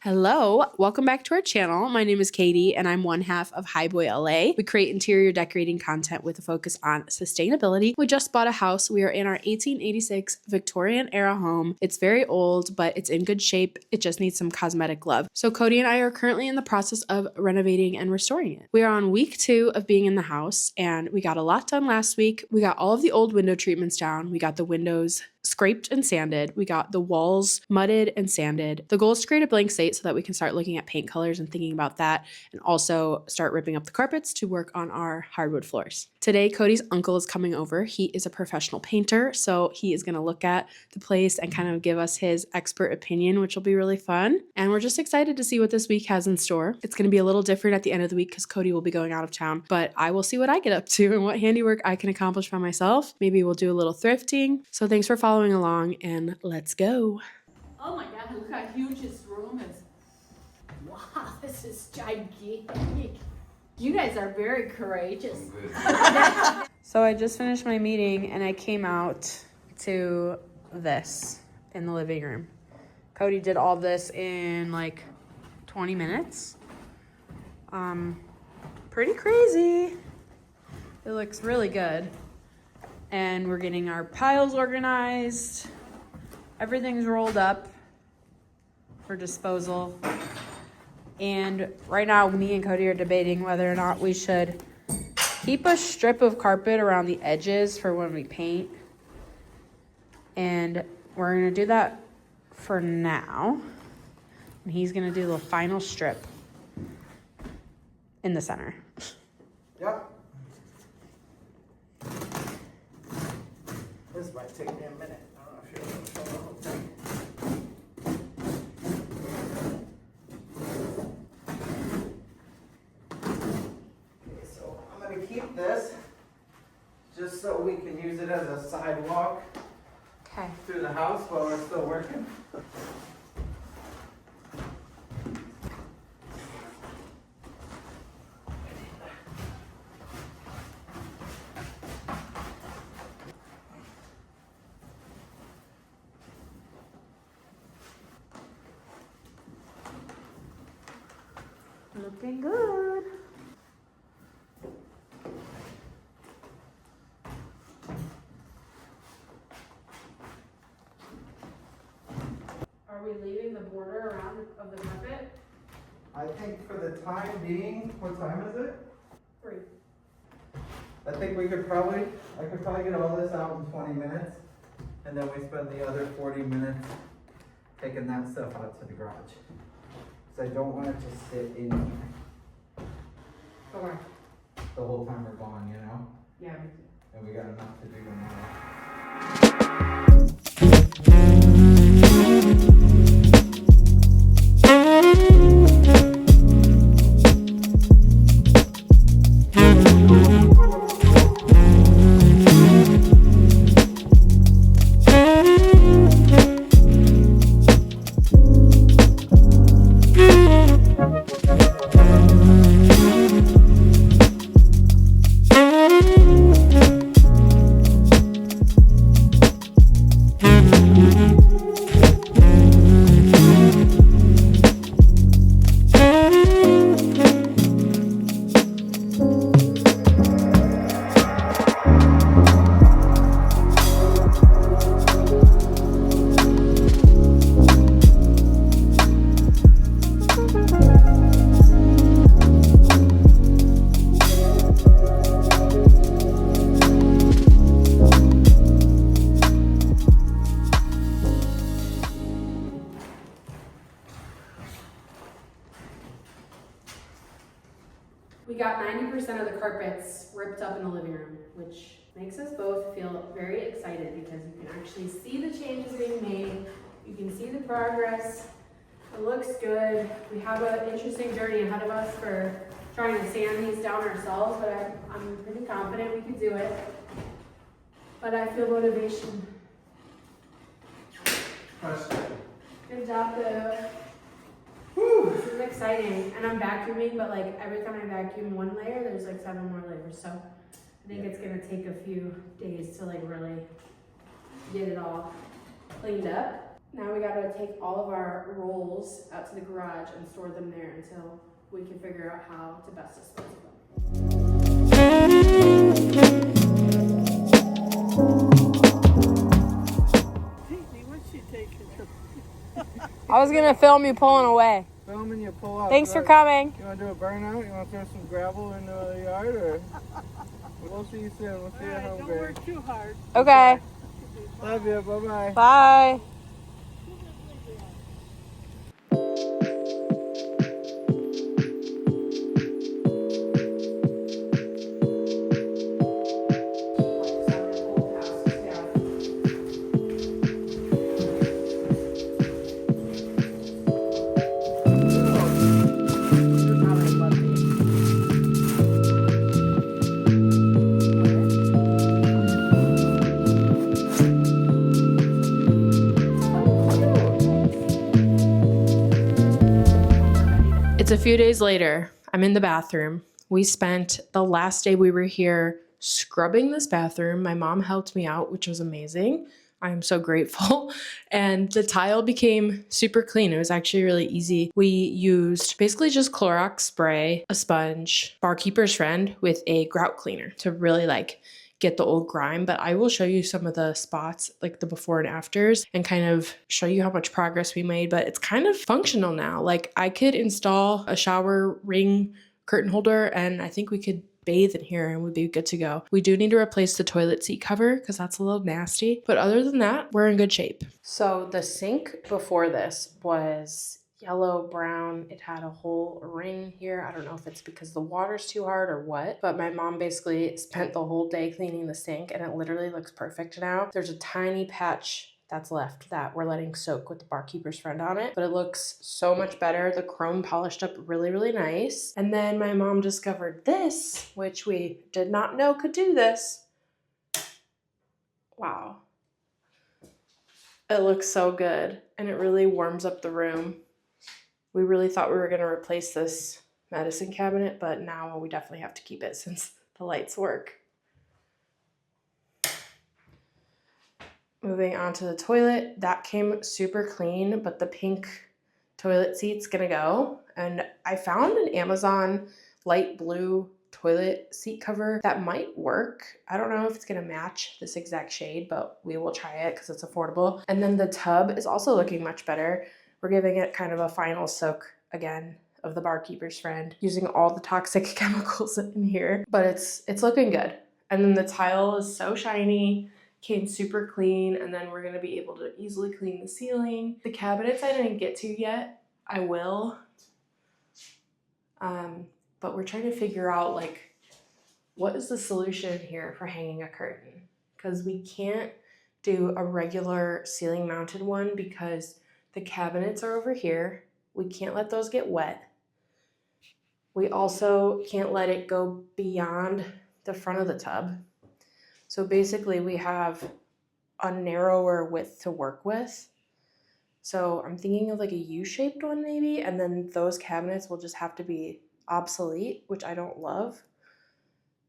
Hello, welcome back to our channel. My name is Katie and I'm one half of Highboy LA. We create interior decorating content with a focus on sustainability. We just bought a house. We are in our 1886 Victorian era home. It's very old, but it's in good shape. It just needs some cosmetic love. So Cody and I are currently in the process of renovating and restoring it. We are on week 2 of being in the house and we got a lot done last week. We got all of the old window treatments down. We got the windows scraped and sanded. We got the walls mudded and sanded. The goal is to create a blank slate so that we can start looking at paint colors and thinking about that, and also start ripping up the carpets to work on our hardwood floors. Today, Cody's uncle is coming over. He is a professional painter, so he is going to look at the place and kind of give us his expert opinion, which will be really fun. And we're just excited to see what this week has in store. It's going to be a little different at the end of the week because Cody will be going out of town, but I will see what I get up to and what handiwork I can accomplish by myself. Maybe we'll do a little thrifting. So thanks for following along and let's go. Oh my God, look how huge this room is. Wow, this is gigantic. You guys are very courageous. So I just finished my meeting and I came out to this in the living room. Cody did all this in like 20 minutes. Pretty crazy. It looks really good. And we're getting our piles organized. Everything's rolled up for disposal. And right now, me and Cody are debating whether or not we should keep a strip of carpet around the edges for when we paint. And we're gonna do that for now. And he's gonna do the final strip in the center. Yep. This might take me a minute. I don't know if you're able to show the whole thing. Okay, so I'm going to keep this just so we can use it as a sidewalk through the house while we're still working. Looking good. Are we leaving the border around of the carpet? I think for the time being, what time is it? 3. I think I could probably get all this out in 20 minutes, and then we spend the other 40 minutes taking that stuff out to the garage. So I don't want it to sit in here Okay. the whole time we're gone, you know? Yeah, me too. And we got enough to do tomorrow. We got 90% of the carpets ripped up in the living room, which makes us both feel very excited because you can actually see the changes being made. You can see the progress. It looks good. We have an interesting journey ahead of us for trying to sand these down ourselves, but I'm pretty confident we can do it. But I feel motivation. Question. Good job, though. This is exciting, and I'm vacuuming, but like every time I vacuum one layer, there's like 7 more layers, so I think it's gonna take a few days to like really get it all cleaned up. Now we gotta take all of our rolls out to the garage and store them there until we can figure out how to best dispose of them. I was gonna film you pulling away. Film and you pull out. Thanks for coming. You want to do a burnout? You want to throw some gravel into the yard? Or we'll see you soon. We'll see you at home. Don't work too hard. Okay. Love you. Bye-bye. Bye. It's a few days later. I'm in the bathroom. We spent the last day we were here scrubbing this bathroom. My mom helped me out, which was amazing. I am so grateful. And the tile became super clean. It was actually really easy. We used basically just Clorox spray, a sponge, Barkeeper's Friend with a grout cleaner to really get the old grime. But I will show you some of the spots, like the before and afters, and kind of show you how much progress we made. But it's kind of functional now. Like I could install a shower ring curtain holder and I think we could bathe in here and we'd be good to go. We do need to replace the toilet seat cover because that's a little nasty. But other than that, we're in good shape. So the sink before this was yellow brown. It had a whole ring here. I don't know if it's because the water's too hard or what, but my mom basically spent the whole day cleaning the sink and it literally looks perfect now. There's a tiny patch that's left that we're letting soak with the Barkeeper's Friend on it, but it looks so much better. The chrome polished up really, really nice. And then my mom discovered this, which we did not know could do this. Wow. It looks so good and it really warms up the room. We really thought we were going to replace this medicine cabinet, but now we definitely have to keep it since the lights work. Moving on to the toilet, that came super clean, but the pink toilet seat's gonna go. And I found an Amazon light blue toilet seat cover that might work. I don't know if it's gonna match this exact shade, but we will try it because it's affordable. And then the tub is also looking much better. We're giving it kind of a final soak again of the Barkeeper's Friend, using all the toxic chemicals in here, but it's looking good. And then the tile is so shiny. Came super clean, and then we're gonna be able to easily clean the ceiling. The cabinets I didn't get to yet. I will. But we're trying to figure out what is the solution here for hanging a curtain? Because we can't do a regular ceiling mounted one because the cabinets are over here. We can't let those get wet. We also can't let it go beyond the front of the tub. So basically we have a narrower width to work with. So I'm thinking of a U-shaped one maybe, and then those cabinets will just have to be obsolete, which I don't love.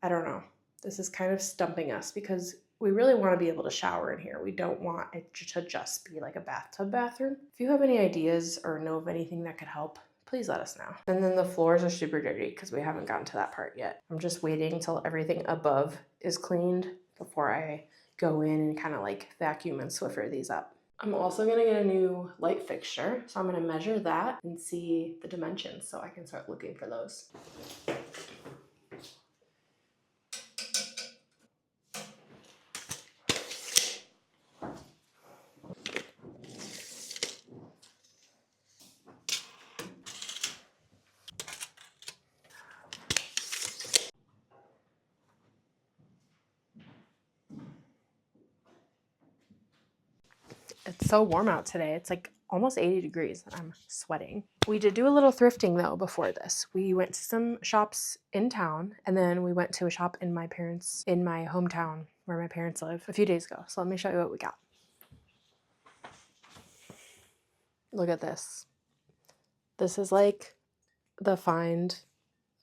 I don't know. This is kind of stumping us because we really want to be able to shower in here. We don't want it to just be like a bathtub bathroom. If you have any ideas or know of anything that could help, please let us know. And then the floors are super dirty because we haven't gotten to that part yet. I'm just waiting till everything above is cleaned before I go in and kind of vacuum and Swiffer these up. I'm also gonna get a new light fixture, so I'm gonna measure that and see the dimensions so I can start looking for those. It's so warm out today. It's almost 80 degrees and I'm sweating. We did do a little thrifting though before this. We went to some shops in town and then we went to a shop in my hometown where my parents live a few days ago. So let me show you what we got. Look at this. This is the find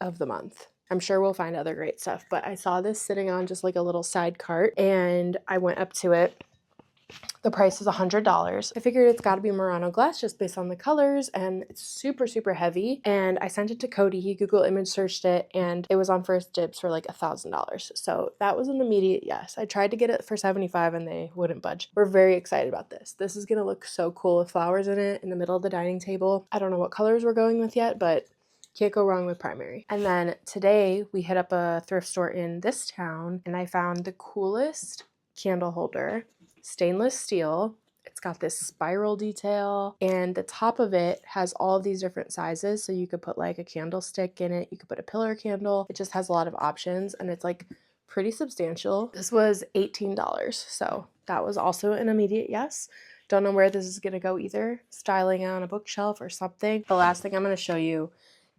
of the month. I'm sure we'll find other great stuff, but I saw this sitting on just a little side cart and I went up to it The price is $100. I figured it's got to be Murano glass just based on the colors, and it's super, super heavy. And I sent it to Cody. He Google image searched it, and it was on First Dibs for like $1,000. So that was an immediate yes. I tried to get it for $75 and they wouldn't budge. We're very excited about this. This is going to look so cool with flowers in it in the middle of the dining table. I don't know what colors we're going with yet, but can't go wrong with primary. And then today we hit up a thrift store in this town, and I found the coolest candle holder. Stainless steel. It's got this spiral detail, and the top of it has all of these different sizes, so you could put like a candlestick in it, you could put a pillar candle. It just has a lot of options, and it's like pretty substantial. This was $18, so that was also an immediate yes. Don't know where this is gonna go either, styling on a bookshelf or something. The last thing I'm gonna show you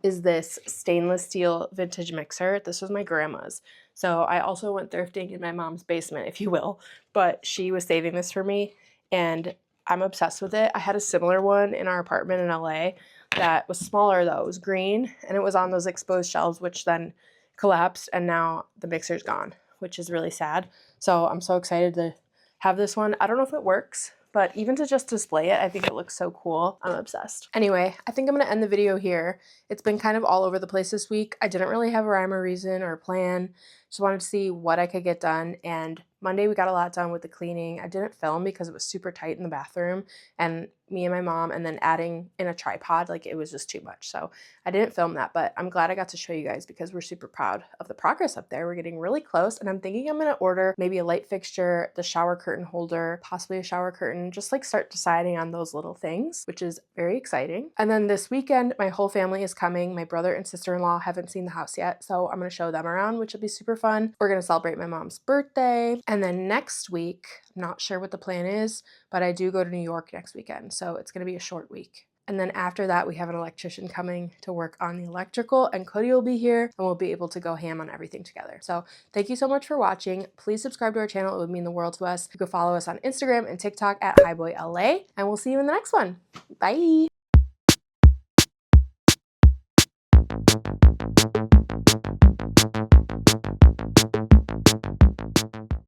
is this stainless steel vintage mixer. This was my grandma's. So I also went thrifting in my mom's basement, if you will, but she was saving this for me and I'm obsessed with it. I had a similar one in our apartment in LA that was smaller though. It was green and it was on those exposed shelves, which then collapsed, and now the mixer's gone, which is really sad. So I'm so excited to have this one. I don't know if it works, but even to just display it, I think it looks so cool. I'm obsessed. Anyway, I think I'm gonna end the video here. It's been kind of all over the place this week. I didn't really have a rhyme or reason or plan. Just wanted to see what I could get done, and Monday we got a lot done with the cleaning. I didn't film because it was super tight in the bathroom, and me and my mom, and then adding in a tripod, like it was just too much. So I didn't film that, but I'm glad I got to show you guys because we're super proud of the progress up there. We're getting really close, and I'm thinking I'm gonna order maybe a light fixture, the shower curtain holder, possibly a shower curtain, just like start deciding on those little things, which is very exciting. And then this weekend, my whole family is coming. My brother and sister-in-law haven't seen the house yet, so I'm gonna show them around, which will be super fun. We're gonna celebrate my mom's birthday, and then next week, I'm not sure what the plan is, but I do go to New York next weekend, so it's gonna be a short week. And then after that, we have an electrician coming to work on the electrical, and Cody will be here and we'll be able to go ham on everything together. So thank you so much for watching. Please subscribe to our channel. It would mean the world to us. You can follow us on Instagram and TikTok at HighBoyLA, and we'll see you in the next one. Bye.